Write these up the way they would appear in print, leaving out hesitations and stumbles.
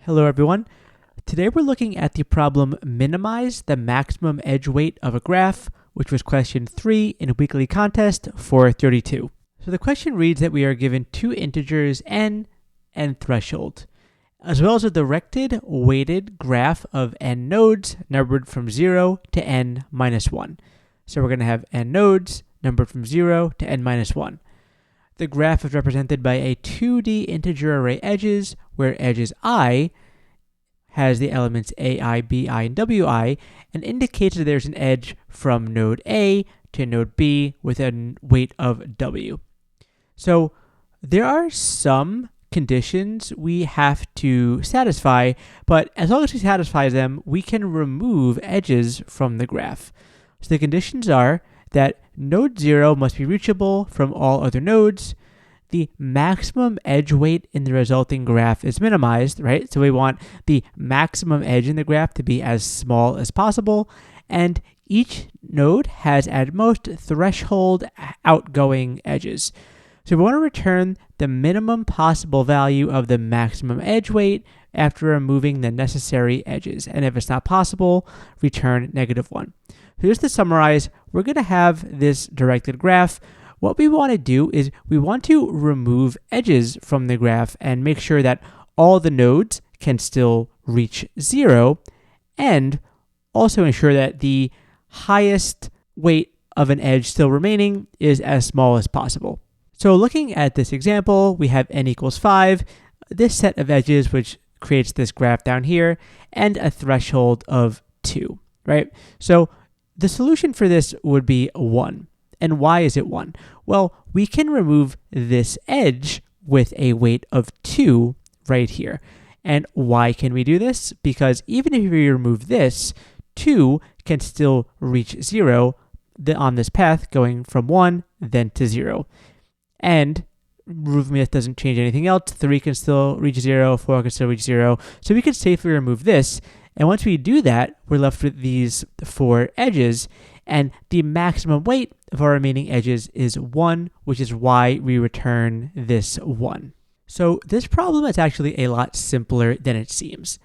Hello everyone. Today we're looking at the problem minimize the maximum edge weight of a graph, which was question 3 in a weekly contest for 32. So the question reads that we are given two integers n and threshold, as well as a directed weighted graph of n nodes numbered from 0 to n minus 1. So we're going to have n nodes numbered from 0 to n minus 1. The graph is represented by a 2D integer array edges, where edges I has the elements AI, BI, and WI, and indicates that there's an edge from node A to node B with a weight of W. So there are some conditions we have to satisfy, but as long as we satisfy them, we can remove edges from the graph. So the conditions are that node 0 must be reachable from all other nodes. The maximum edge weight in the resulting graph is minimized, right? So we want the maximum edge in the graph to be as small as possible. And each node has at most threshold outgoing edges. So we want to return the minimum possible value of the maximum edge weight after removing the necessary edges. And if it's not possible, return -1. So just to summarize, we're going to have this directed graph. What we want to do is we want to remove edges from the graph and make sure that all the nodes can still reach 0, and also ensure that the highest weight of an edge still remaining is as small as possible. So looking at this example, we have n equals 5, this set of edges which creates this graph down here, and a threshold of 2, right? So the solution for this would be 1. And why is it 1? Well, we can remove this edge with a weight of 2 right here. And why can we do this? Because even if we remove this, 2 can still reach 0 on this path going from 1 then to 0. And removing this doesn't change anything else. 3 can still reach 0, 4 can still reach 0. So we can safely remove this. And once we do that, we're left with these 4 edges. And the maximum weight of our remaining edges is 1, which is why we return this 1. So this problem is actually a lot simpler than it seems.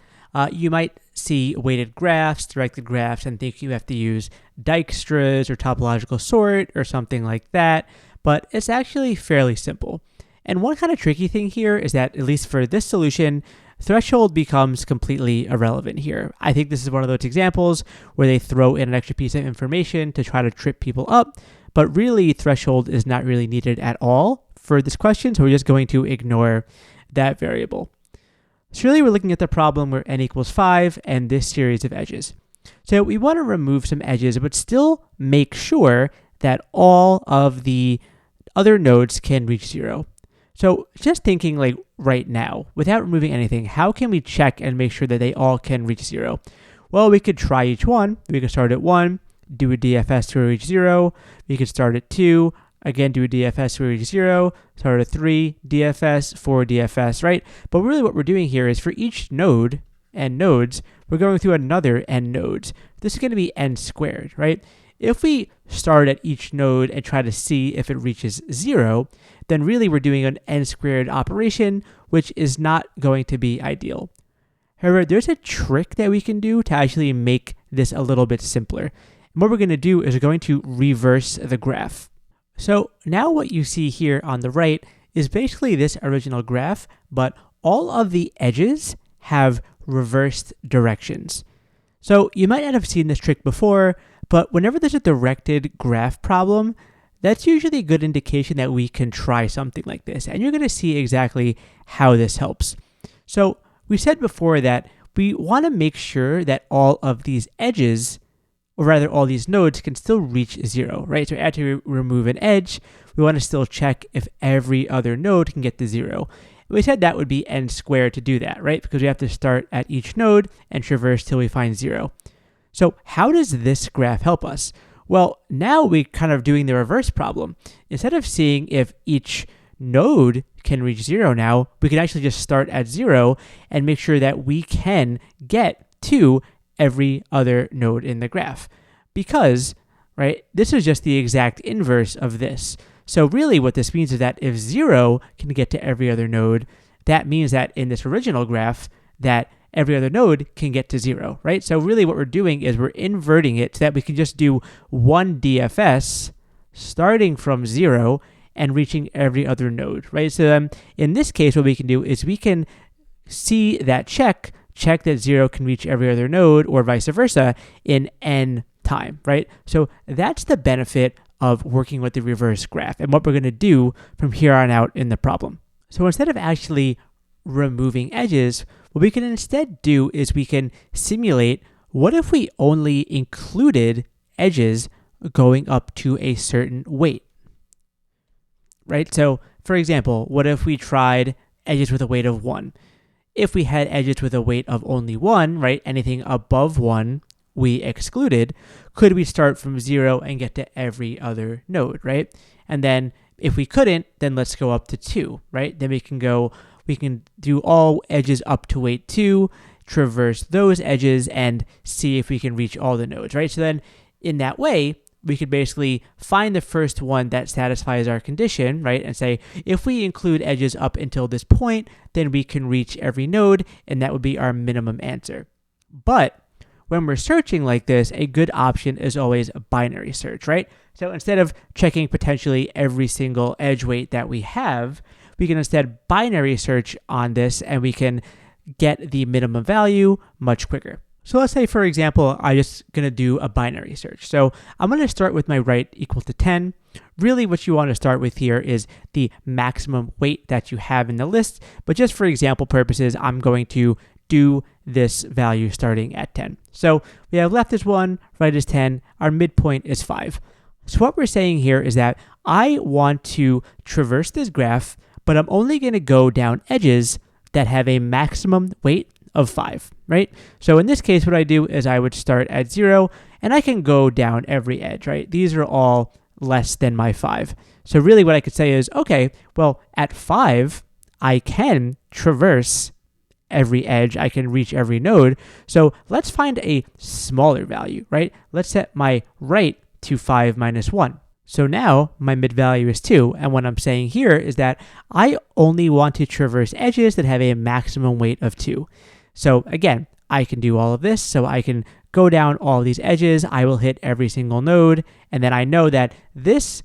You might see weighted graphs, directed graphs, and think you have to use Dijkstra's or topological sort or something like that, but it's actually fairly simple. And one kind of tricky thing here is that, at least for this solution, threshold becomes completely irrelevant here. I think this is one of those examples where they throw in an extra piece of information to try to trip people up, but really threshold is not really needed at all for this question, so we're just going to ignore that variable. So really we're looking at the problem where n equals 5 and this series of edges. So we want to remove some edges, but still make sure that all of the other nodes can reach 0. So just thinking like right now, without removing anything, how can we check and make sure that they all can reach 0? Well, we could try each one. We could start at 1, do a DFS to reach 0. We could start at 2, again do a DFS to reach 0. Start at 3, DFS, 4 DFS, right? But really what we're doing here is for each node, n nodes, we're going through another n nodes. This is going to be n squared, right? If we start at each node and try to see if it reaches 0, then really we're doing an n squared operation, which is not going to be ideal. However, there's a trick that we can do to actually make this a little bit simpler. And what we're going to do is we're going to reverse the graph. So now what you see here on the right is basically this original graph, but all of the edges have reversed directions. So you might not have seen this trick before, but whenever there's a directed graph problem, that's usually a good indication that we can try something like this. And you're going to see exactly how this helps. So we said before that we want to make sure that all of these edges, or rather all these nodes, can still reach 0, right? So after we remove an edge, we want to still check if every other node can get to 0. We said that would be n squared to do that, right? Because we have to start at each node and traverse till we find 0. So how does this graph help us? Well, now we're kind of doing the reverse problem. Instead of seeing if each node can reach 0 now, we can actually just start at 0 and make sure that we can get to every other node in the graph. Because, right, this is just the exact inverse of this. So really what this means is that if 0 can get to every other node, that means that in this original graph, that every other node can get to 0, right? So really what we're doing is we're inverting it so that we can just do one DFS starting from 0 and reaching every other node, right? So in this case, what we can do is we can see that check that 0 can reach every other node or vice versa in n time, right? So that's the benefit of working with the reverse graph and what we're going to do from here on out in the problem. So instead of actually removing edges, what we can instead do is we can simulate what if we only included edges going up to a certain weight, right? So for example, what if we tried edges with a weight of 1? If we had edges with a weight of only 1, right, anything above 1 we excluded, could we start from 0 and get to every other node, right? And then if we couldn't, then let's go up to 2, right? Then we can do all edges up to weight 2, traverse those edges, and see if we can reach all the nodes, right? So then in that way, we could basically find the first one that satisfies our condition, right? And say, if we include edges up until this point, then we can reach every node, and that would be our minimum answer. But when we're searching like this, a good option is always a binary search, right? So instead of checking potentially every single edge weight that we have, we can instead binary search on this, and we can get the minimum value much quicker. So let's say, for example, I'm just going to do a binary search. So I'm going to start with my right equal to 10. Really what you want to start with here is the maximum weight that you have in the list. But just for example purposes, I'm going to do this value starting at 10. So we have left is 1, right is 10, our midpoint is 5. So what we're saying here is that I want to traverse this graph, but I'm only going to go down edges that have a maximum weight of 5, right? So in this case, what I do is I would start at 0, and I can go down every edge, right? These are all less than my 5. So really what I could say is, okay, well, at 5, I can traverse every edge, I can reach every node. So let's find a smaller value, right? Let's set my right to 5 minus 1. So now my mid value is 2, and what I'm saying here is that I only want to traverse edges that have a maximum weight of 2. So again, I can do all of this, so I can go down all these edges, I will hit every single node, and then I know that this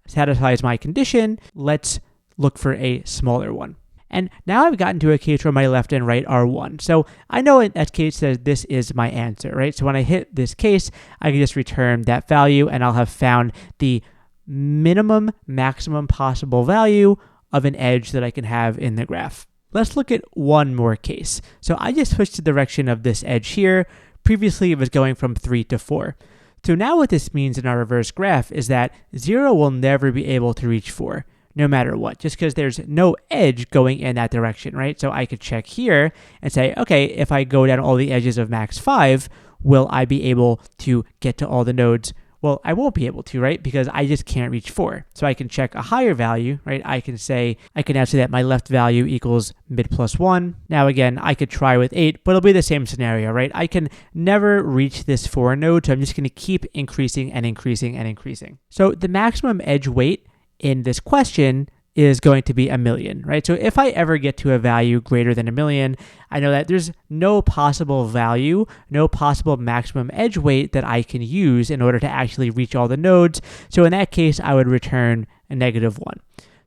satisfies my condition. Let's look for a smaller one. And now I've gotten to a case where my left and right are 1. So I know in that case that this is my answer, right? So when I hit this case, I can just return that value, and I'll have found the minimum maximum possible value of an edge that I can have in the graph. Let's look at one more case. So I just switched the direction of this edge here. Previously, it was going from 3 to 4. So now what this means in our reverse graph is that 0 will never be able to reach 4, no matter what, just because there's no edge going in that direction, right? So I could check here and say, okay, if I go down all the edges of max 5, will I be able to get to all the nodes? Well, I won't be able to, right? Because I just can't reach 4. So I can check a higher value, right? I can now say that my left value equals mid plus 1. Now again, I could try with 8, but it'll be the same scenario, right? I can never reach this 4 node, so I'm just going to keep increasing and increasing and increasing. So the maximum edge weight in this question is going to be 1,000,000, right? So if I ever get to a value greater than 1,000,000, I know that there's no possible value, no possible maximum edge weight that I can use in order to actually reach all the nodes. So in that case, I would return a -1.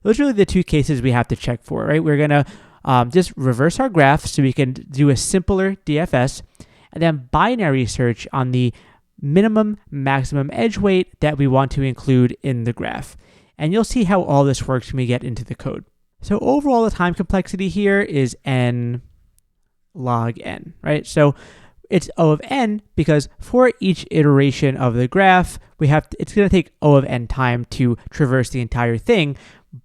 Those are really the two cases we have to check for, right? We're going to just reverse our graph so we can do a simpler DFS, and then binary search on the minimum maximum edge weight that we want to include in the graph. And you'll see how all this works when we get into the code. So overall, the time complexity here is n log n, right? So it's O of n because for each iteration of the graph, it's going to take O of n time to traverse the entire thing,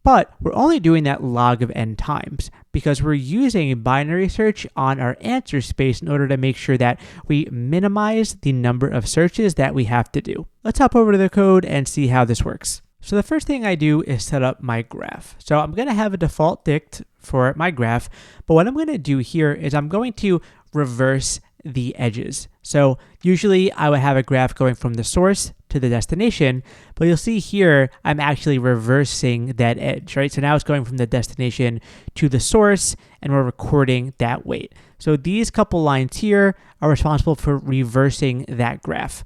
but we're only doing that log of n times because we're using a binary search on our answer space in order to make sure that we minimize the number of searches that we have to do. Let's hop over to the code and see how this works. So the first thing I do is set up my graph. So I'm going to have a default dict for my graph, but what I'm going to do here is I'm going to reverse the edges. So usually I would have a graph going from the source to the destination, but you'll see here I'm actually reversing that edge, right? So now it's going from the destination to the source, and we're recording that weight. So these couple lines here are responsible for reversing that graph.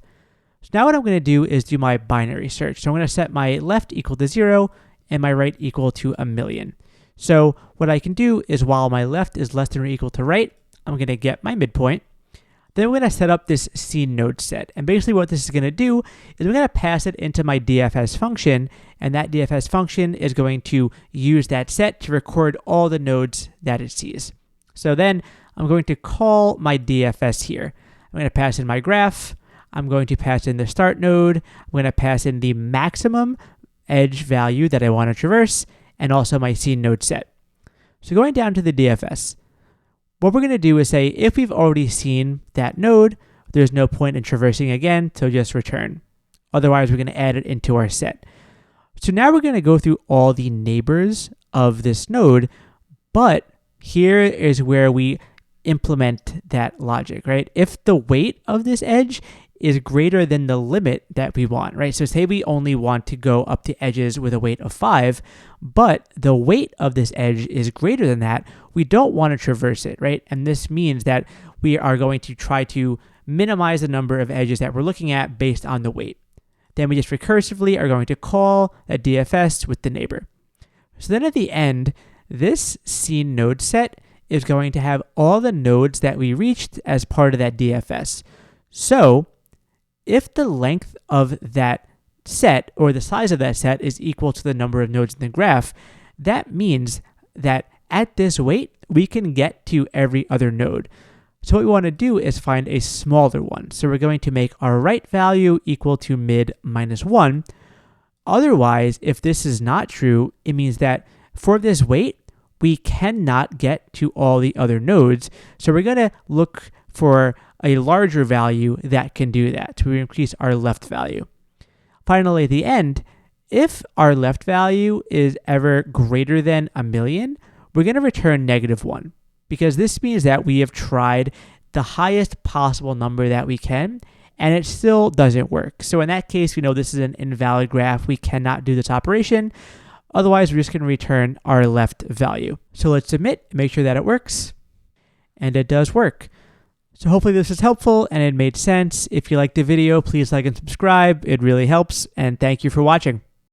So now what I'm going to do is do my binary search. So I'm going to set my left equal to 0 and my right equal to 1,000,000. So what I can do is while my left is less than or equal to right, I'm going to get my midpoint. Then we're going to set up this scene node set. And basically what this is going to do is we're going to pass it into my DFS function, and that DFS function is going to use that set to record all the nodes that it sees. So then I'm going to call my DFS here. I'm going to pass in my graph. I'm going to pass in the start node. I'm going to pass in the maximum edge value that I want to traverse, and also my scene node set. So going down to the DFS, what we're going to do is say if we've already seen that node, there's no point in traversing again, so just return. Otherwise, we're going to add it into our set. So now we're going to go through all the neighbors of this node, but here is where we implement that logic, right? If the weight of this edge is greater than the limit that we want, right? So say we only want to go up to edges with a weight of 5, but the weight of this edge is greater than that, we don't want to traverse it, right? And this means that we are going to try to minimize the number of edges that we're looking at based on the weight. Then we just recursively are going to call a DFS with the neighbor. So then at the end, this scene node set is going to have all the nodes that we reached as part of that DFS. So if the length of that set or the size of that set is equal to the number of nodes in the graph, that means that at this weight, we can get to every other node. So what we want to do is find a smaller one. So we're going to make our right value equal to mid minus 1. Otherwise, if this is not true, it means that for this weight, we cannot get to all the other nodes. So we're going to look for a larger value that can do that. So we increase our left value. Finally, at the end, if our left value is ever greater than 1,000,000, we're going to return -1, because this means that we have tried the highest possible number that we can, and it still doesn't work. So in that case, we know this is an invalid graph. We cannot do this operation. Otherwise, we're just going to return our left value. So let's submit, make sure that it works. And it does work. So hopefully this is helpful and it made sense. If you liked the video, please like and subscribe. It really helps. And thank you for watching.